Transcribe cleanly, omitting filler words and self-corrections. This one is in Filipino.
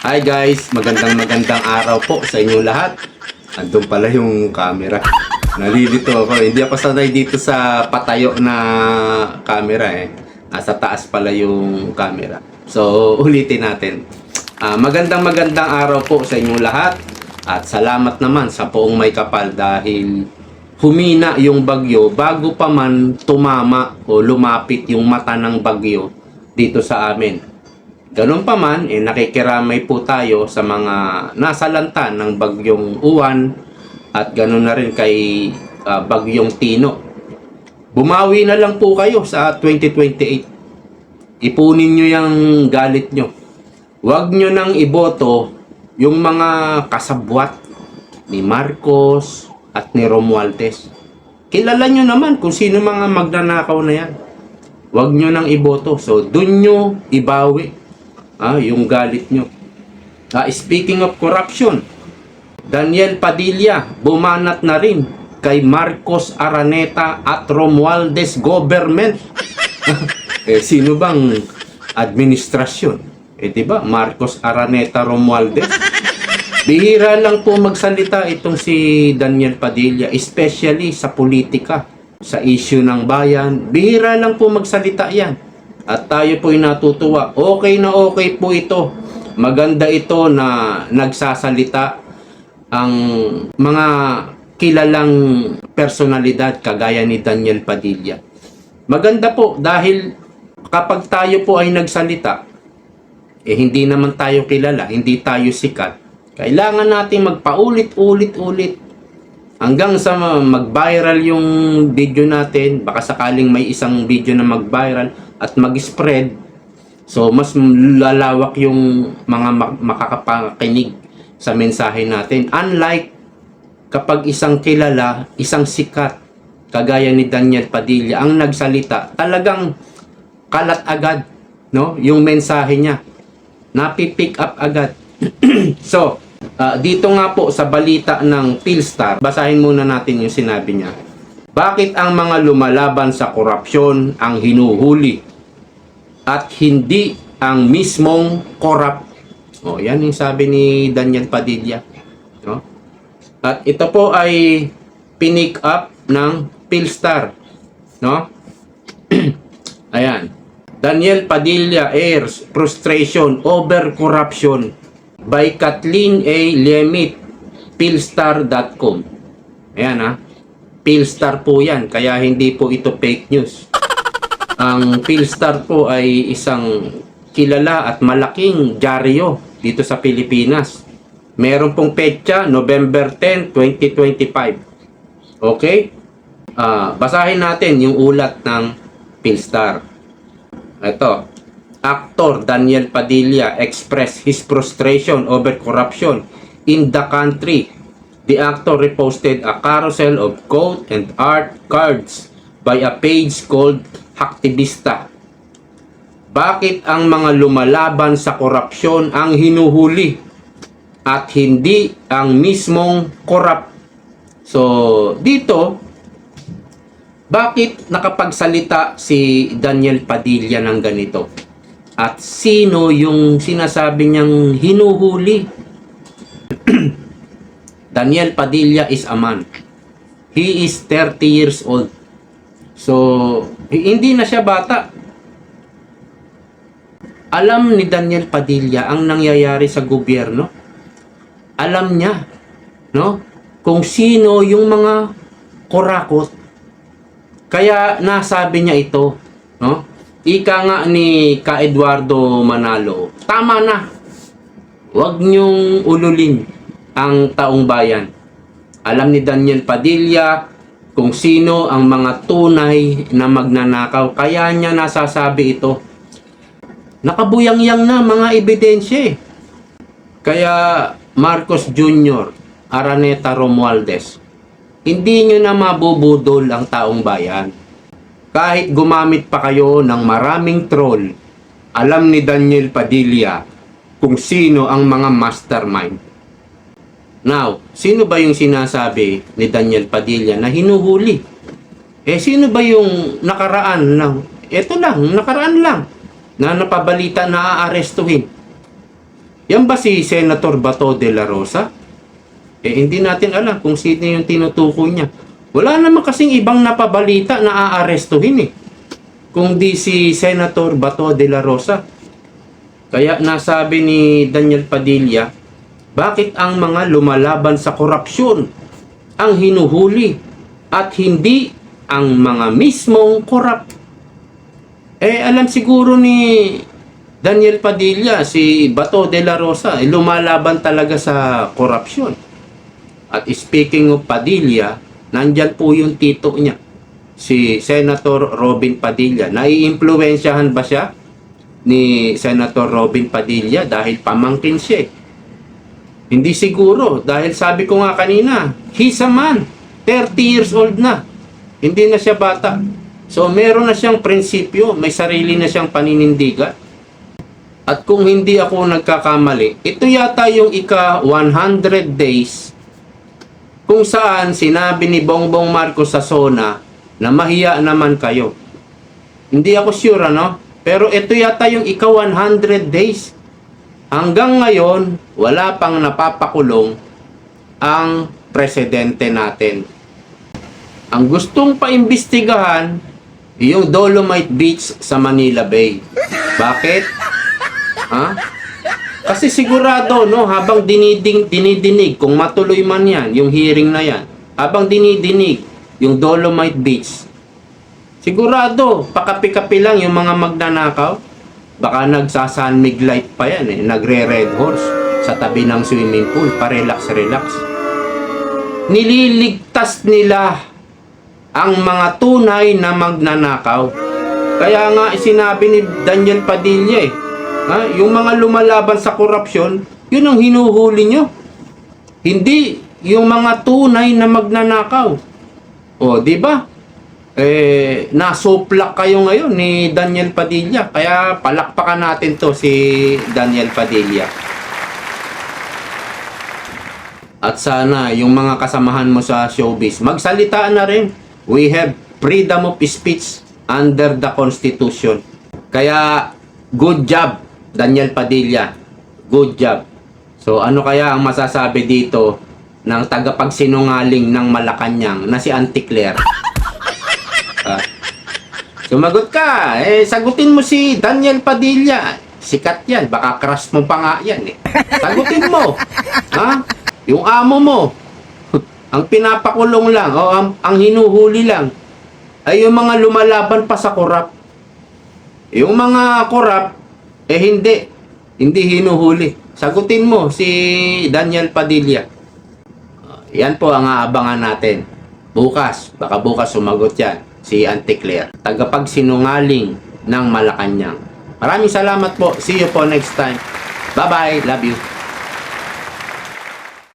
Hi guys, magandang araw po sa inyo lahat. Andun pala yung camera. Nalilito ako. Hindi ako sanay dito sa patayo na camera eh. Nasa taas pala yung camera. So, ulitin natin. Magandang araw po sa inyo lahat. At salamat naman sa Poong May Kapal dahil humina yung bagyo bago pa man tumama o lumapit yung mata ng bagyo dito sa amin. Ganun pa man, nakikiramay po tayo sa mga nasalanta ng bagyong Uwan at ganun na rin kay bagyong Tino. Bumawi na lang po kayo sa 2028. Ipunin nyo yung galit nyo. Huwag nyo nang iboto yung mga kasabwat ni Marcos at ni Romualdez. Kilala nyo naman kung sino mga magnanakaw na yan. Huwag nyo nang iboto. So, dun nyo ibawi yung galit nyo. Speaking of corruption, Daniel Padilla bumanat na rin kay Marcos Araneta at Romualdez government. Sino bang administrasyon? Diba? Marcos Araneta Romualdez. Bihira lang po magsalita itong si Daniel Padilla, especially sa politika, sa issue ng bayan. Bihira lang po magsalita yan. At tayo po'y natutuwa. Okay na okay po ito. Maganda ito na nagsasalita ang mga kilalang personalidad kagaya ni Daniel Padilla. Maganda po dahil kapag tayo po ay nagsalita, hindi naman tayo kilala, hindi tayo sikat. Kailangan natin magpaulit-ulit-ulit hanggang sa mag-viral yung video natin. Baka sakaling may isang video na mag-viral at mag-spread, so mas lalawak yung mga makakapakinig sa mensahe natin. Unlike kapag isang kilala, isang sikat, kagaya ni Daniel Padilla, ang nagsalita, talagang kalat agad, no? Yung mensahe niya, napipick up agad. So, dito nga po sa balita ng Philstar, basahin muna natin yung sinabi niya. Bakit ang mga lumalaban sa korupsyon ang hinuhuli at hindi ang mismong corrupt? Yan yung sabi ni Daniel Padilla, no? At ito po ay pinick up ng Philstar, no? Ayan. Daniel Padilla airs frustration over corruption by Kathleen A. Lemit, Philstar.com. Ayan Philstar po yan, kaya hindi po ito fake news. Ang Philstar po ay isang kilala at malaking dyaryo dito sa Pilipinas. Meron pong petsa, November 10, 2025. Okay? Basahin natin yung ulat ng Philstar. Ito. Actor Daniel Padilla expressed his frustration over corruption in the country. The actor reposted a carousel of quote and art cards by a page called Haktivista. Bakit ang mga lumalaban sa korupsyon ang hinuhuli at hindi ang mismong corrupt? So, dito, bakit nakapagsalita si Daniel Padilla ng ganito? At sino yung sinasabi niyang hinuhuli? Daniel Padilla is a man. He is 30 years old. So, hindi na siya bata. Alam ni Daniel Padilla ang nangyayari sa gobyerno. Alam niya, no? Kung sino yung mga kurakot. Kaya nasabi niya ito, no? Ika nga ni Ka Eduardo Manalo, tama na. Huwag niyong ululin ang taong bayan. Alam ni Daniel Padilla kung sino ang mga tunay na magnanakaw. Kaya niya nasasabi ito. Nakabuyang-yang na mga ebidensya. Kaya Marcos Jr., Araneta Romualdez, hindi nyo na mabubudol ang taong bayan. Kahit gumamit pa kayo ng maraming troll, alam ni Daniel Padilla kung sino ang mga mastermind. Now, sino ba yung sinasabi ni Daniel Padilla na hinuhuli? Sino ba yung nakaraan lang? Ito lang, nakaraan lang na napabalita na aarestuhin. Yan ba si Senator Bato de la Rosa? Hindi natin alam kung sino yung tinutukoy niya. Wala naman kasing ibang napabalita na aarestuhin kung di si Senator Bato de la Rosa. Kaya nasabi ni Daniel Padilla, bakit ang mga lumalaban sa korupsyon ang hinuhuli at hindi ang mga mismong korap? Alam siguro ni Daniel Padilla, si Bato de la Rosa, lumalaban talaga sa korupsyon. At speaking of Padilla, nandyan po yung tito niya, si Senator Robin Padilla. Naiimpluwensyahan ba siya ni Senator Robin Padilla dahil pamangkin siya? Hindi siguro, dahil sabi ko nga kanina, he's a man, 30 years old na. Hindi na siya bata. So meron na siyang prinsipyo, may sarili na siyang paninindigan. At kung hindi ako nagkakamali, ito yata yung ika-100 days kung saan sinabi ni Bongbong Marcos sa SONA na mahiya naman kayo. Hindi ako sure, ano? Pero ito yata yung ika-100 days. Hanggang ngayon, wala pang napapakulong ang presidente natin. Ang gustong paimbestigahan, yung Dolomite Beach sa Manila Bay. Bakit? Ha? Kasi sigurado, no, habang dinidinig, kung matuloy man yan, yung hearing na yan, habang dinidinig yung Dolomite Beach, sigurado, pakapi-kapi lang yung mga magnanakaw. Baka nagsasanmig light pa yan, nagre-red horse sa tabi ng swimming pool, pa-relax-relax. Nililigtas nila ang mga tunay na magnanakaw. Kaya nga sinabi ni Daniel Padilla, yung mga lumalaban sa korupsyon, yun ang hinuhuli nyo. Hindi yung mga tunay na magnanakaw. O, di ba? Nasuplak kayo ngayon ni Daniel Padilla. Kaya palakpakan natin to si Daniel Padilla. At sana yung mga kasamahan mo sa showbiz, magsalita na rin. We have freedom of speech under the Constitution. Kaya good job, Daniel Padilla. Good job. So ano kaya ang masasabi dito ng tagapagsinungaling ng Malacanang na si Auntie Claire? Sumagot ka. Sagutin mo si Daniel Padilla. Sikat yan. Baka crush mo pa nga yan. Sagutin mo. Ha? Yung amo mo. Ang pinapakulong lang o ang hinuhuli lang ay yung mga lumalaban pa sa korap. Yung mga korap, hindi hinuhuli. Sagutin mo si Daniel Padilla. Yan po ang aabangan natin. Bukas, baka bukas sumagot yan si Auntie Claire, tagapagsinungaling ng Malacanang. Maraming salamat po. See you po next time. Bye-bye. Love you.